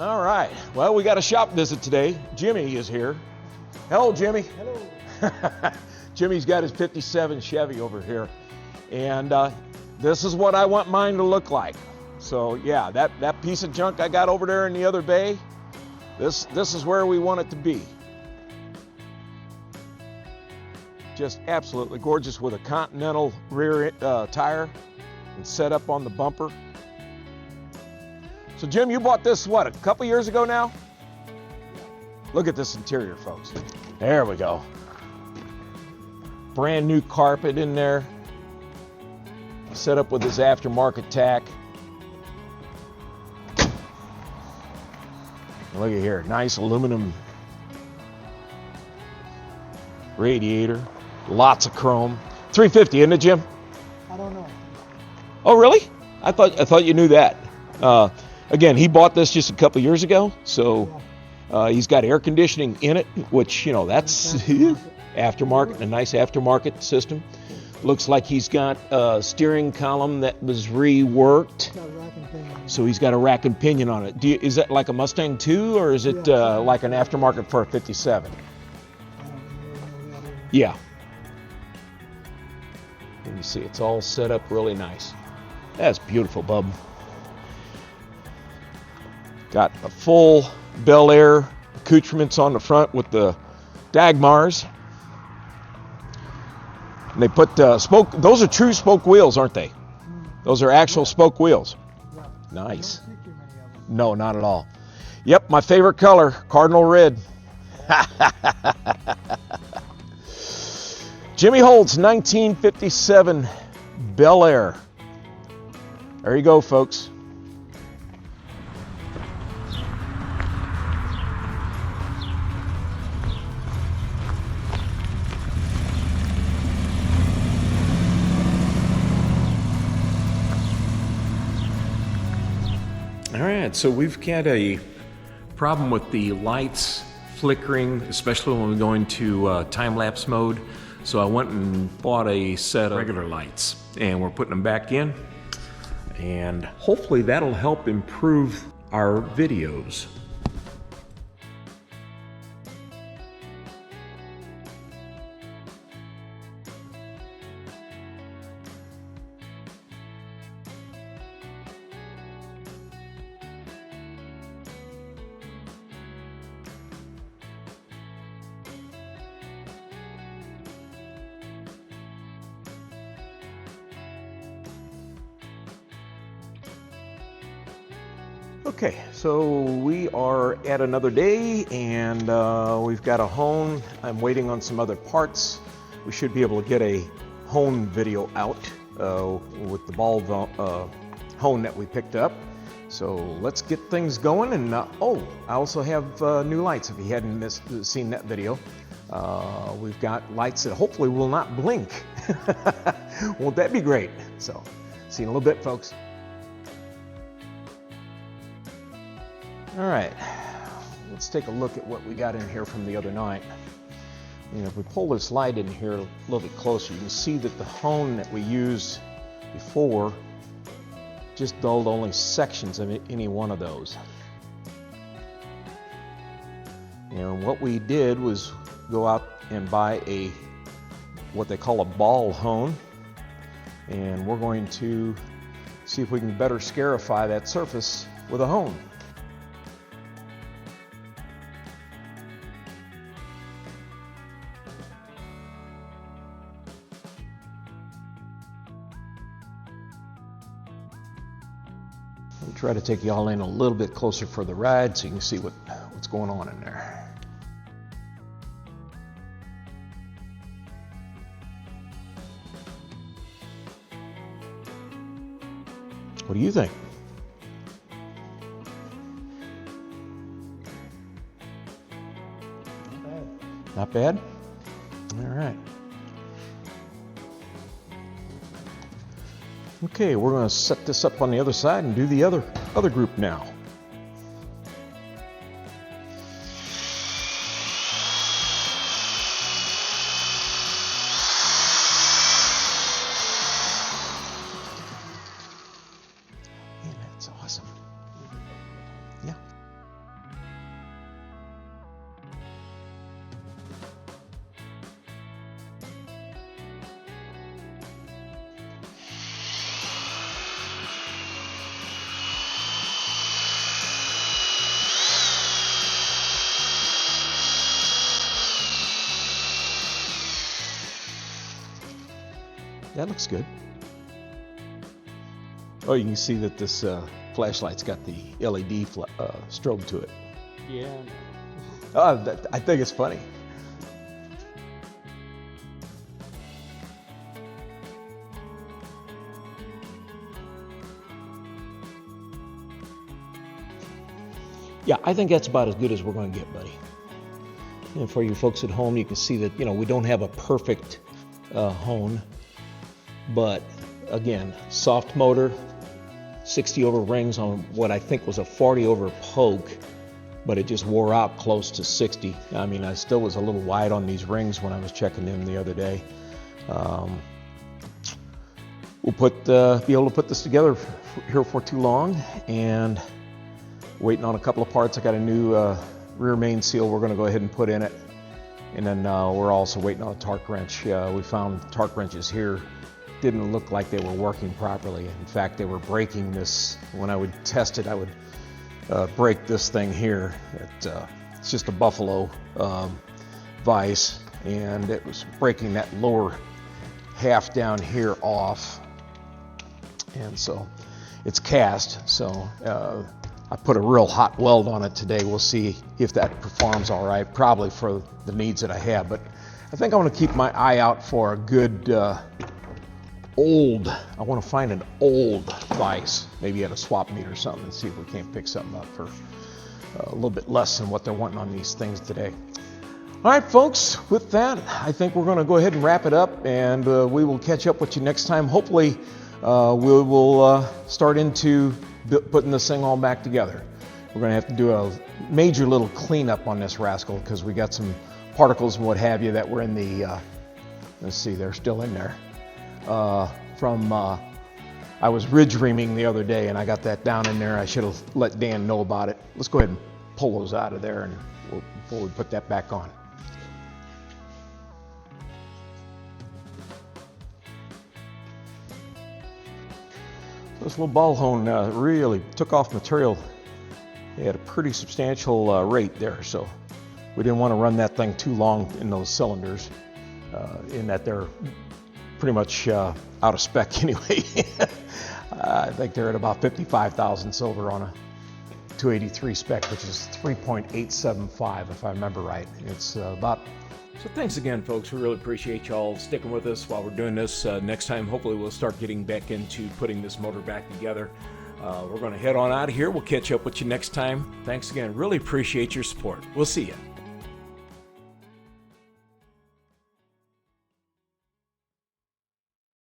All right. Well, we got a shop visit today. Jimmy is here. Hello, Jimmy. Hello. Jimmy's got his 57 Chevy over here. And this is what I want mine to look like. So yeah, that piece of junk I got over there in the other bay, this is where we want it to be. Just absolutely gorgeous with a Continental rear tire and set up on the bumper. So Jim, you bought this, what, a couple years ago now? Look at this interior, folks. There we go. Brand new carpet in there. Set up with his aftermarket tack. Look at here, nice aluminum radiator. Lots of chrome. 350, isn't it, Jim? I don't know. Oh, really? I thought you knew that. Again, he bought this just a couple years ago, so he's got air conditioning in it, which, you know, that's aftermarket, a nice aftermarket system. Looks like he's got a steering column that was reworked. So he's got a rack and pinion on it. Is that like a Mustang 2, or is it like an aftermarket for a 57? Yeah. And you see, it's all set up really nice. That's beautiful, bub. Got a full Bel Air accoutrements on the front with the Dagmars. And they put spoke, those are true spoke wheels, aren't they? Those are actual spoke wheels. Nice. No, not at all. Yep, my favorite color, cardinal red. Jimmy Holt's 1957 Bel Air. There you go, folks. All right, so we've got a problem with the lights flickering, especially when we go into time-lapse mode. So I went and bought a set of regular lights, and we're putting them back in, and hopefully that'll help improve our videos. Okay, so we are at another day, and we've got a hone. I'm waiting on some other parts. We should be able to get a hone video out with the ball hone that we picked up. So let's get things going. And oh, I also have new lights if you hadn't seen that video. We've got lights that hopefully will not blink. Won't that be great? So see you in a little bit, folks. All right, let's take a look at what we got in here from the other night. And if we pull this light in here a little bit closer, you can see that the hone that we used before just dulled only sections of any one of those. And what we did was go out and buy what they call a ball hone, and we're going to see if we can better scarify that surface with a hone. Let me try to take y'all in a little bit closer for the ride so you can see what's going on in there. What do you think? Not bad? All right. Okay, we're going to set this up on the other side and do the other group now. Man, that's awesome. Yeah. That looks good. Oh, you can see that this flashlight's got the LED strobe to it. Yeah. Oh, I think it's funny. Yeah, I think that's about as good as we're going to get, buddy. And for you folks at home, you can see that, you know, we don't have a perfect hone, but again, soft motor, 60 over rings on what I think was a 40 over poke, but it just wore out close to 60. I mean, I still was a little wide on these rings when I was checking them the other day. We'll be able to put this together here for too long, and waiting on a couple of parts. I got a new rear main seal we're going to go ahead and put in it, and then we're also waiting on a torque wrench. We found torque wrenches here didn't look like they were working properly. In fact, they were breaking this. When I would test it, I would break this thing here. It's just a Buffalo vise, and it was breaking that lower half down here off, and so it's cast. So I put a real hot weld on it today. We'll see if that performs all right, probably for the needs that I have. But I think I want to keep my eye out for a good I want to find an old vise, maybe at a swap meet or something, and see if we can't pick something up for a little bit less than what they're wanting on these things today. All right, folks, with that, I think we're going to go ahead and wrap it up, and we will catch up with you next time. Hopefully, we will start into putting this thing all back together. We're going to have to do a major little cleanup on this rascal because we got some particles and what have you that were in the, let's see, they're still in there. I was ridge reaming the other day, and I got that down in there. I should have let Dan know about it. Let's go ahead and pull those out of there and before we put that back on. This little ball hone really took off material. It had a pretty substantial rate there, so we didn't want to run that thing too long in those cylinders, in that they're pretty much out of spec anyway. I think they're at about 55,000 silver on a 283 spec, which is 3.875 if I remember right. It's about. So thanks again, folks. We really appreciate y'all sticking with us while we're doing this. Next time, hopefully we'll start getting back into putting this motor back together. We're going to head on out of here. We'll catch up with you next time. Thanks again. Really appreciate your support. We'll see you.